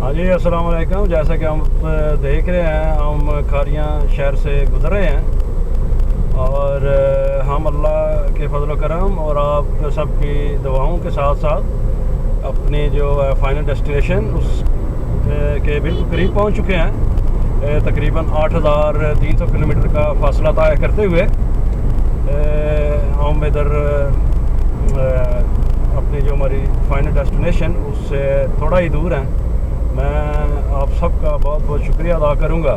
हाँ जी, अस्सलाम वालेकुम। जैसा कि हम देख रहे हैं, हम खारियाँ शहर से गुज़र रहे हैं और हम अल्लाह के फजल करम और आप सबकी दुआओं के साथ साथ अपनी जो फ़ाइनल डेस्टिनेशन उस के बिल्कुल करीब पहुंच चुके हैं। तकरीबन 8300 किलोमीटर का फासला तय करते हुए हम इधर अपनी जो हमारी फ़ाइनल डेस्टिनेशन उससे थोड़ा ही दूर हैं। मैं आप सबका बहुत बहुत शुक्रिया अदा करूँगा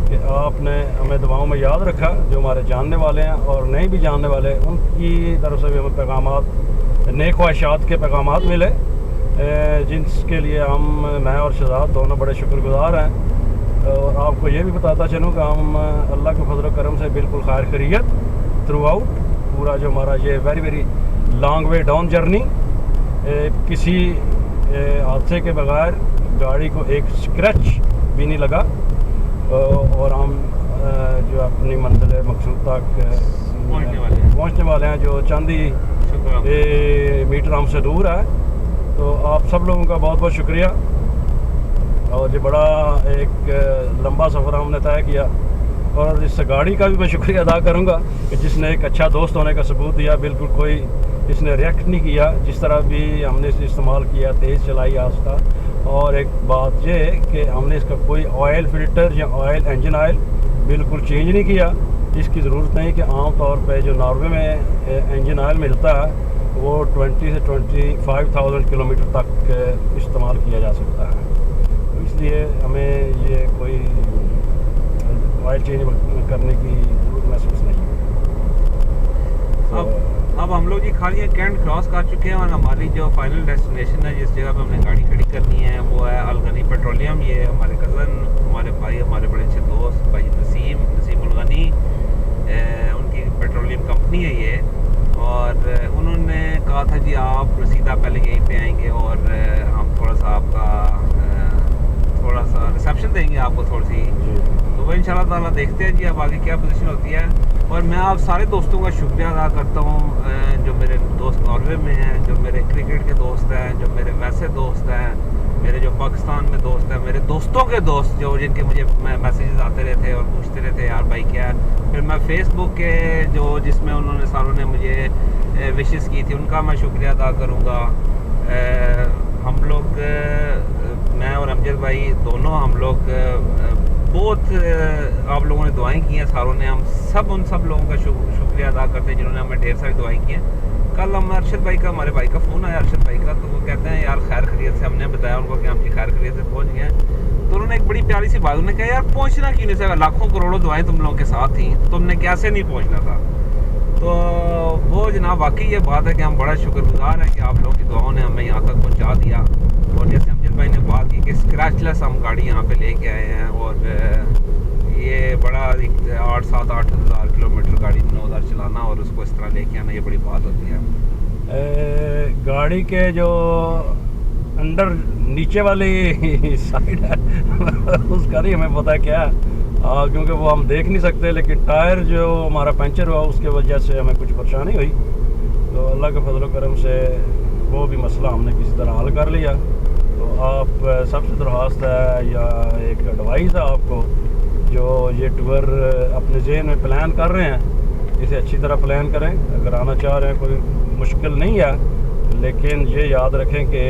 कि आपने हमें दुआओं में याद रखा। जो हमारे जानने वाले हैं और नहीं भी जानने वाले, उनकी तरफ से भी हमें पैगामात, नेक ख्वाहिशात के पैगामात मिले, जिनके लिए मैं और शहजाद दोनों बड़े शुक्रगुज़ार हैं। और आपको ये भी बताता चलूँ कि हम अल्लाह के फजल करम से बिल्कुल खैर खैरियत थ्रू आउट पूरा जो हमारा ये very long way down journey, किसी हादसे के बगैर गाड़ी को एक स्क्रैच भी नहीं लगा और हम जो अपनी मंजिल मकसूद तक पहुँचने वाले हैं, जो चंद ही मीटर हमसे दूर है। तो आप सब लोगों का बहुत बहुत शुक्रिया। और ये बड़ा एक लंबा सफ़र हमने तय किया और इस गाड़ी का भी मैं शुक्रिया अदा करूँगा कि जिसने एक अच्छा दोस्त होने का सबूत दिया। बिल्कुल कोई इसने रिएक्ट नहीं किया, जिस तरह भी हमने इसे इस्तेमाल किया, तेज़ चलाई आस्था। और एक बात ये है कि हमने इसका कोई ऑयल फ़िल्टर या ऑयल इंजन ऑयल बिल्कुल चेंज नहीं किया। इसकी ज़रूरत नहीं कि आम तौर पे जो नॉर्वे में इंजन ऑयल मिलता है वो 20 से 25,000 किलोमीटर तक इस्तेमाल किया जा सकता है। तो इसलिए हमें ये कोई ऑयल चेंज करने की ज़रूरत महसूस नहीं है। अब हम लोग ये खालियाँ कैंट क्रॉस कर चुके हैं और हमारी जो फाइनल डेस्टिनेशन है, जिस जगह पे हमने गाड़ी खड़ी करनी है, वो है अल गनी पेट्रोलियम। ये हमारे कज़न, हमारे भाई, हमारे बड़े अच्छे दोस्त भाई नसीम उल गनी, उनकी पेट्रोलियम कंपनी है ये। और उन्होंने कहा था जी आप सीधा पहले यहीं पे आएंगे और हम थोड़ा सा आपका थोड़ा सा रिसेप्शन देंगे आपको थोड़ी सी। तो वह इंशाल्लाह ताला देखते हैं जी अब आगे क्या पोजीशन होती है। और मैं आप सारे दोस्तों का शुक्रिया अदा करता हूँ, जो मेरे दोस्त नॉर्वे में हैं, जो मेरे क्रिकेट के दोस्त हैं, जो मेरे वैसे दोस्त हैं, मेरे जो पाकिस्तान में दोस्त हैं, मेरे दोस्तों के दोस्त जो जिनके मुझे मैसेजेस आते रहते और पूछते रहते यार भाई क्या है। फिर मैं फेसबुक के जिसमें उन्होंने सारों ने मुझे विशेस की थी, उनका मैं शुक्रिया अदा करूँगा। हम लोग, मैं और अमजद भाई दोनों, हम लोग बहुत आप लोगों ने दुआएं की हैं सारों ने। हम सब उन सब लोगों का शुक्रिया अदा करते हैं जिन्होंने हमें ढेर सारी दुआएं की हैं। कल हम अरशद भाई का, हमारे भाई का फ़ोन आया अरशद भाई का, तो वो कहते हैं यार खैर खैरियत से। हमने बताया उनको कि हम जी खैर खैरियत से पहुँच गए हैं। तो उन्होंने एक बड़ी प्यारी सी बात, उन्होंने कहा यार पहुँचना क्यों नहीं, से लाखों करोड़ों दुआएं तुम लोगों के साथ थी, तुमने कैसे नहीं पहुँचना था। तो वो जनाब वाकई ये बात है कि हम बड़ा शुक्रगुजार हैं कि आप लोगों की दुआओं ने हमें यहाँ तक पहुँचा दिया। और जैसे अमजद भाई ने बात की कि स्क्रैचलेस हम गाड़ी यहाँ पे लेके आए हैं और ये बड़ा 8-7-8 हज़ार किलोमीटर गाड़ी 9,000 चलाना और उसको इस तरह लेके आना, ये बड़ी बात होती है। गाड़ी के जो अंडर नीचे वाली साइड है उसका नहीं हमें पता क्या है, क्योंकि वो हम देख नहीं सकते। लेकिन टायर जो हमारा पंचर हुआ उसके वजह से हमें कुछ परेशानी हुई, तो अल्लाह के फजल करम से वो भी मसला हमने किसी तरह हल कर लिया। तो आप सबसे दरख्वास्त है या एक एडवाइस है आपको, जो ये टूर अपने जेहन में प्लान कर रहे हैं, इसे अच्छी तरह प्लान करें। अगर आना चाह रहे हैं कोई मुश्किल नहीं है, लेकिन ये याद रखें कि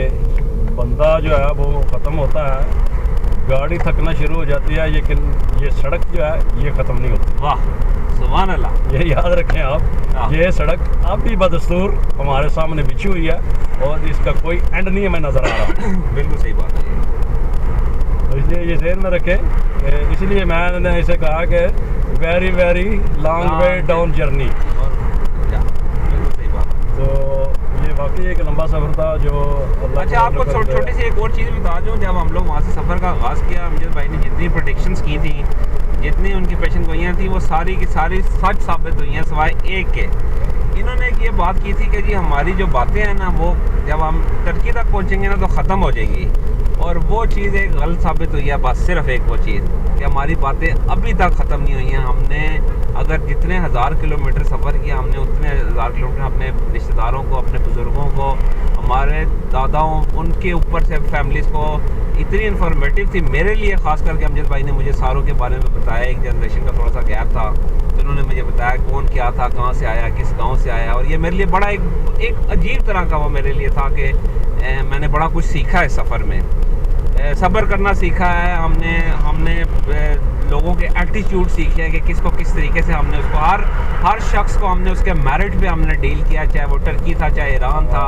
बंदा जो है वो ख़त्म होता है, गाड़ी थकना शुरू हो जाती है, लेकिन ये सड़क जो है ये ख़त्म नहीं होती। वाह सुभान अल्लाह, ये याद रखें आप। ये सड़क अब भी बदस्तूर हमारे सामने बिछी हुई है और इसका कोई एंड नहीं हमें नज़र आ रहा। बिल्कुल सही बात है। तो इसलिए ये ज़हन में रखें, इसलिए मैंने इसे कहा कि very long way down journey. बिल्कुल सही बात। तो ये वाकई एक लंबा सफ़र था जो अच्छा आपको छोटी सी एक और चीज़ बता दूँ, जब हम लोग वहाँ से सफ़र का आगाज़ किया, अमजद भाई ने जितनी प्रेडिक्शंस की थी, जितनी उनकी पेशन गोइयाँ थी, वो सारी की सारी सच साबित हुई हैं सिवाय एक के। इन्होंने ये बात की थी कि जी हमारी जो बातें हैं ना, वो जब हम टर्की तक पहुँचेंगे ना तो ख़त्म हो जाएंगी। और वो चीज़ एक गलत साबित हुई है। बस सिर्फ एक वो चीज़ कि हमारी बातें अभी तक ख़त्म नहीं हुई हैं। हमने अगर जितने हज़ार किलोमीटर सफ़र किया, हमने उतने हज़ार किलोमीटर अपने रिश्तेदारों को, अपने बुज़ुर्गों को, हमारे दादाओं उनके ऊपर से फैमिलीज़ को इतनी इन्फॉर्मेटिव थी। मेरे लिए ख़ास करके अमजद भाई ने मुझे सारों के बारे में बताया। एक जनरेशन का थोड़ा सा गैप था, तो उन्होंने मुझे बताया कौन क्या था, कहाँ से आया, किस गांव से आया। और ये मेरे लिए बड़ा एक अजीब तरह का वो मेरे लिए था कि मैंने बड़ा कुछ सीखा है सफ़र में। सब्र करना सीखा है हमने लोगों के एटीट्यूड सीखे हैं कि किसको किस तरीके से हमने उसको हर शख्स को हमने उसके मेरिट पे हमने डील किया, चाहे वो टर्की था चाहे ईरान था,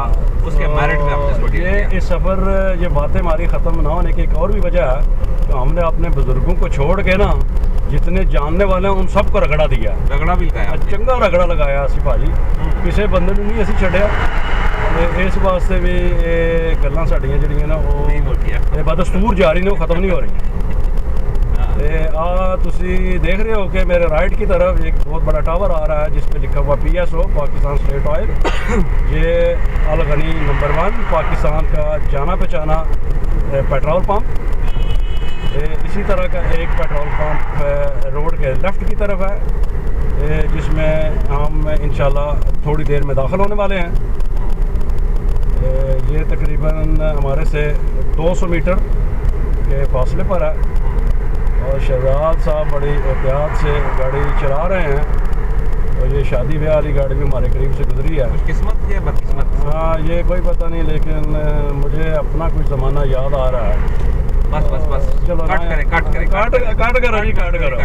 उसके मेरिट पे हमने उसको डील किया। इस सफ़र ये बातें हमारी ख़त्म ना होने की एक और भी वजह है कि हमने अपने बुज़ुर्गों को छोड़ के ना जितने जानने वाले हैं उन सबको रगड़ा दिया, रगड़ा भी लगाया, चंगा रगड़ा लगाया असी भाजी, किसी बंदे ने नहीं असी छड़िया। इस वास्ते भी गल्लां साड़ियां जिहड़ियां ना वो बदस्तूर जारी ने, वो ख़त्म नहीं हो रही। तुसी देख रहे हो कि मेरे राइट की तरफ एक बहुत बड़ा टावर आ रहा है जिस पे लिखा हुआ PSO, पाकिस्तान स्टेट ऑयल। ये अल गनी नंबर 1 पाकिस्तान का जाना पहचाना पेट्रोल पंप। इसी तरह का एक पेट्रोल पंप रोड के लेफ़्ट की तरफ है जिसमें हम इंशाल्लाह थोड़ी देर में दाखिल होने वाले हैं। ये तकरीबन हमारे से 200 मीटर के फासले पर है और शहजाद साहब बड़ी एहतियात से गाड़ी चला रहे हैं। और ये शादी ब्याह वाली गाड़ी भी हमारे करीब से गुजरी है। किस्मत या बदकिस्मत, हाँ ये कोई पता नहीं, लेकिन मुझे अपना कुछ ज़माना याद आ रहा है। बस चलो काट करो।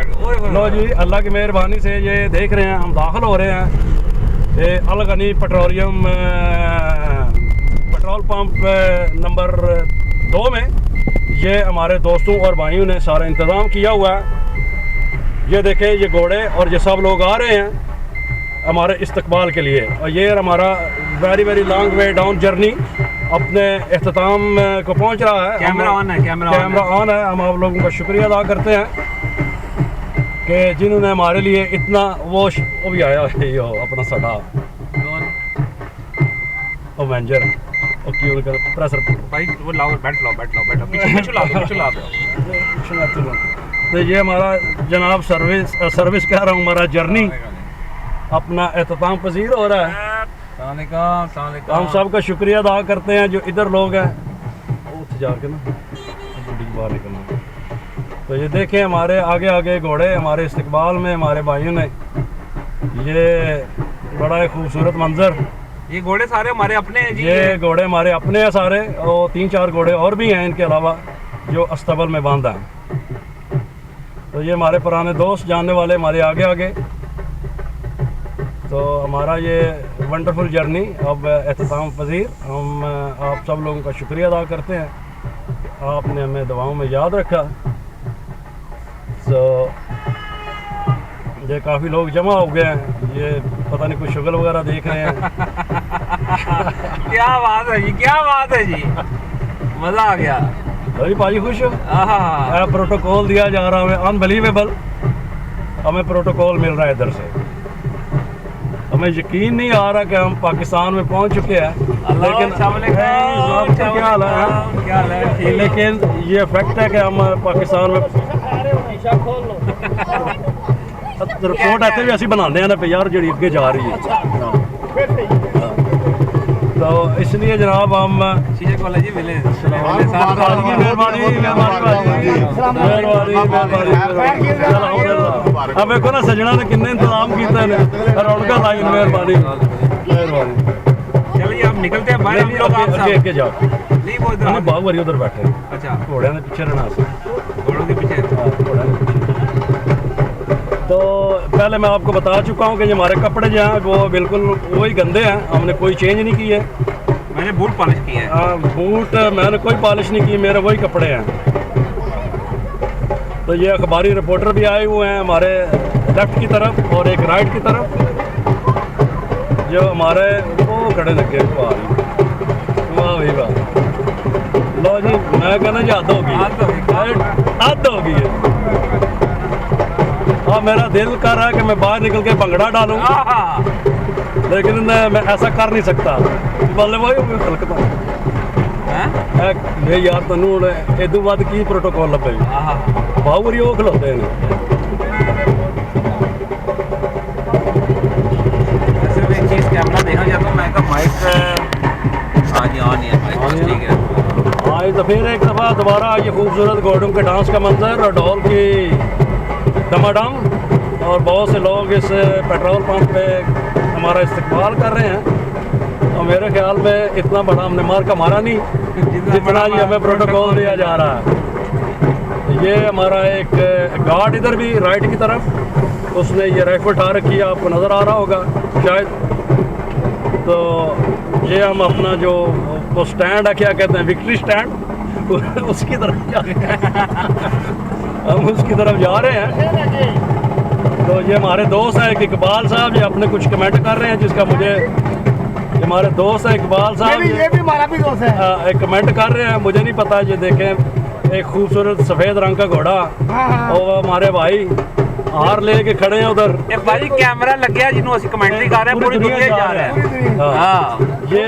लो जी, अल्लाह की मेहरबानी से ये देख रहे हैं हम दाखिल हो रहे हैं ये अल गनी पेट्रोल पंप नंबर 2 में। ये हमारे दोस्तों और भाइयों ने सारा इंतज़ाम किया हुआ है। ये देखें, ये घोड़े और ये सब लोग आ रहे हैं हमारे इस्तकबाल के लिए। और ये हमारा very long way down journey अपने इख्तिताम को पहुंच रहा है। कैमरा ऑन है। हम आप लोगों का शुक्रिया अदा करते हैं कि जिन्होंने हमारे लिए इतना वो भी आया है यो अपना साडा अवेंजर प्रेशर भाई वो लाओ, बैठ लो पीछे ला दो। तो ये हमारा जनाब सर्विस कह रहा हूँ, हमारा जर्नी अपना एहतमाम पजीर हो रहा है। हम सब का शुक्रिया अदा करते हैं जो इधर लोग हैं उठ जाके ना बाहर निकलना। तो ये देखें हमारे आगे आगे घोड़े हमारे इस्तकबाल में हमारे भाइयों ने, ये बड़ा ही खूबसूरत मंजर। ये घोड़े सारे हमारे अपने हैं जी। ये घोड़े हमारे अपने हैं सारे, और 3-4 घोड़े और भी हैं इनके अलावा जो अस्तबल में बांधा है। तो ये हमारे पुराने दोस्त जानने वाले हमारे आगे आगे। तो हमारा ये वंडरफुल जर्नी अब एहतमाम पजीर। हम आप सब लोगों का शुक्रिया अदा करते हैं, आपने हमें दुआओं में याद रखा। तो ये काफ़ी लोग जमा हो गए हैं, ये पता नहीं कुछ शुगल वगैरह देख रहे हैं। क्या बात है जी, मज़ा आ गया। अभी भाई खुश हो? प्रोटोकॉल दिया जा रहा है, अनबिलीवेबल। हमें प्रोटोकॉल मिल रहा है इधर से, हमें यकीन नहीं आ रहा कि हम पाकिस्तान में पहुंच चुके हैं। लेकिन क्या हाल है? लेकिन ये फैक्ट है कि हम पाकिस्तान में रिपोर्ट ऐसे भी असी बनाने हैं ना पे यार जी अगे जा रही है। तो इसलिए जनाब हम अब देखो ना सजना ने किन्ने इंतजाम किया रौनक लाई। मेहरबानी चलिए अब निकलते हैं बाहर। हम लोग आगे जाओ, नहीं बाबू वरी उधर बैठे। अच्छा, घोड़े के पीछे रहना, घोड़ों के पीछे। घोड़े के पीछे। तो पहले मैं आपको बता चुका हूँ कि जो हमारे कपड़े जो हैं वो बिल्कुल वही गंदे हैं, हमने कोई चेंज नहीं किए। मैंने बूट पॉलिश किए हैं। हाँ, बूट मैंने कोई पॉलिश नहीं की, मेरे वही कपड़े हैं। तो ये अखबारी रिपोर्टर भी आए हुए हैं हमारे लेफ़्ट की तरफ और एक राइट की तरफ, जो हमारे वो खड़े लगे। वाह भाई वाह, लो जी मैं कहना जी हद होगी है। हाँ, मेरा दिल कर रहा है कि मैं बाहर निकल के भंगड़ा डालूं, लेकिन मैं ऐसा कर नहीं सकता। बल्ले वही हलकता है यार, तेन हूँ इदू वध की प्रोटोकॉल लगे बाहूरी वो खलोते हैं। वैसे एक चीज़ कैमरा देखा जाता है, मैं माइक हाँ जी ऑन ही है भाई, ऑन ही है। ठीक है। हाँ तो फिर एक दफ़ा दोबारा ये खूबसूरत घोड़ों के डांस का मंजर और ढोल की डमाडम, और बहुत से लोग इस पेट्रोल पंप पे हमारा इस्तकबाल कर रहे हैं। और मेरे ख्याल में इतना बड़ा हमने मार्का मारा नहीं जितना जी हमें प्रोटोकॉल दिया जा रहा है। ये हमारा एक गार्ड इधर भी राइट की तरफ, उसने ये राइफल उठा रखी है, आपको नज़र आ रहा होगा शायद। तो ये हम अपना जो वो स्टैंड है, क्या कहते हैं, विक्ट्री स्टैंड, उसकी तरफ जा रहे हैं। हम उसकी तरफ जा रहे हैं। तो ये हमारे दोस्त हैं, एक इकबाल साहब, ये अपने कुछ कमेंट कर रहे हैं, जिसका मुझे, ये हमारे दोस्त है इकबाल साहब, ये भी हमारा भी दोस्त है। एक कमेंट कर रहे हैं, मुझे नहीं पता। ये देखें एक खूबसूरत सफ़ेद रंग का घोड़ा, और हमारे भाई हार लेके खड़े हैं उधर। ਇਹ ਭਾਜੀ ਕੈਮਰਾ ਲੱਗਿਆ ਜਿਹਨੂੰ ਅਸੀਂ ਕਮੈਂਟਰੀ ਕਰ ਰਹੇ ਹਾਂ, ਪੂਰੀ ਦੁਨੀਆ ਜਾ ਰਿਹਾ ਹੈ। हाँ ये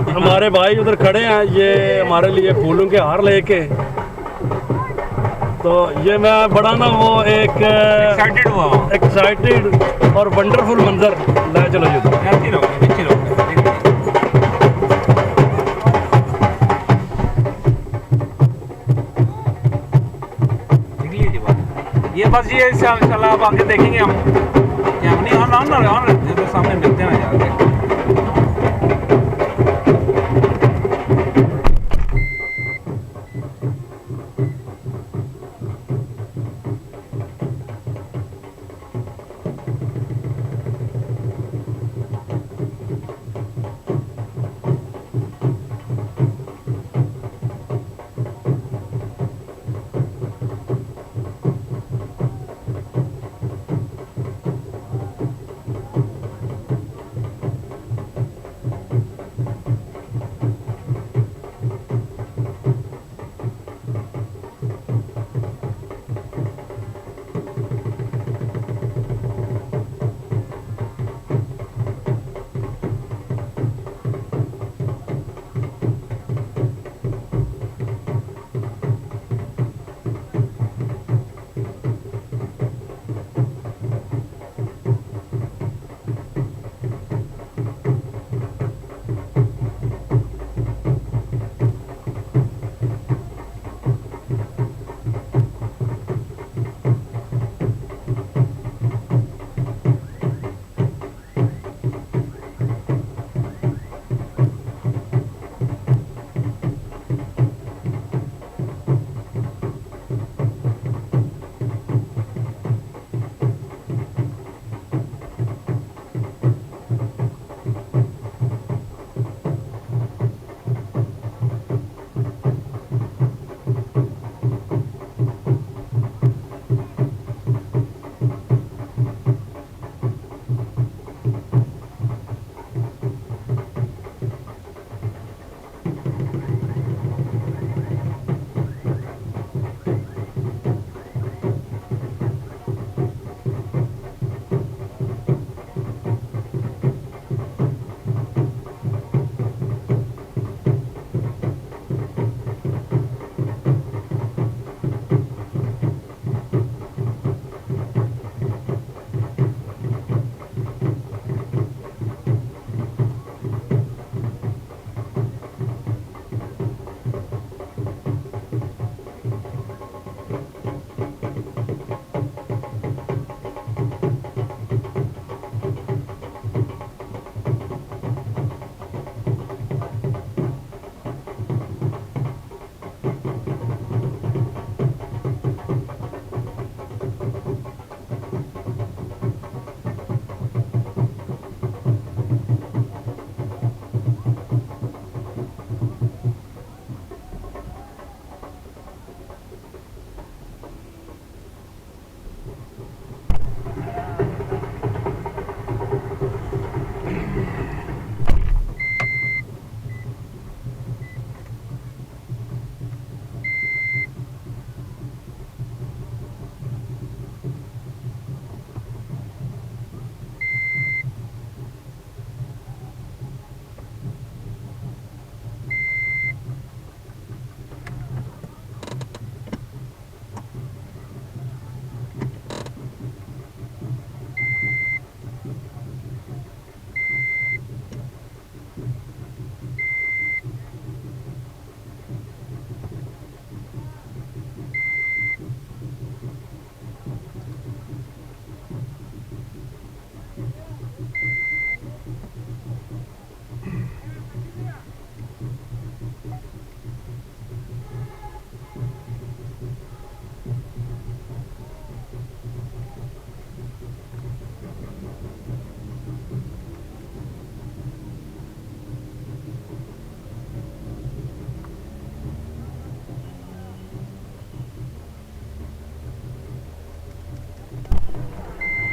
हमारे भाई उधर खड़े हैं, ये हमारे लिए फूलों के हार लेके। तो ये मैं बड़ा ना वो एक एक्साइटेड हुआ हूँ। एक्साइटेड और वंडरफुल मंजर ले चलो जी। ऐसे रहो, पीछे रहो। निकलिए जी बात। ये बस ये इंशाल्लाह अब आगे देखेंगे हम। ये हम नहीं ऑन रखते तो सामने मिलते हैं ना जाके।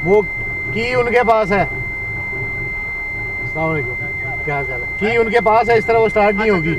वो की उनके पास है। अस्सलाम वालेकुम, क्या हाल चाल है? की उनके पास है, इस तरह वो स्टार्ट नहीं होगी।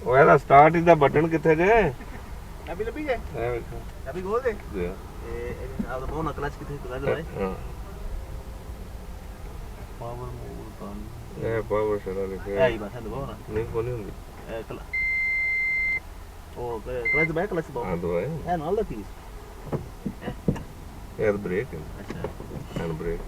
ਉਹ ਇਹਦਾ ਸਟਾਰਟ ਦਾ ਬਟਨ ਕਿੱਥੇ ਜੇ अभी लभी है, ਇਹ ਵੇਖੋ अभी खोल दे। ਜੀ आप तो बहुत क्लच कितने चला रहा है। ਹਾਂ पावर मोड ऑन। ਇਹ ਪਾਵਰ ਸ਼ਰਾ ਲਿਖਿਆ यही बात है, दबाओ ना। ਨਹੀਂ ਕੋਣੀ ਹੁੰਦੀ ओ क्लच बैक क्लच ਹਾਂ दबाओ। ਦਵਾਏ है ना ऑल द चीज। ਇਹ ਬ੍ਰੇਕ अच्छा। Hand brake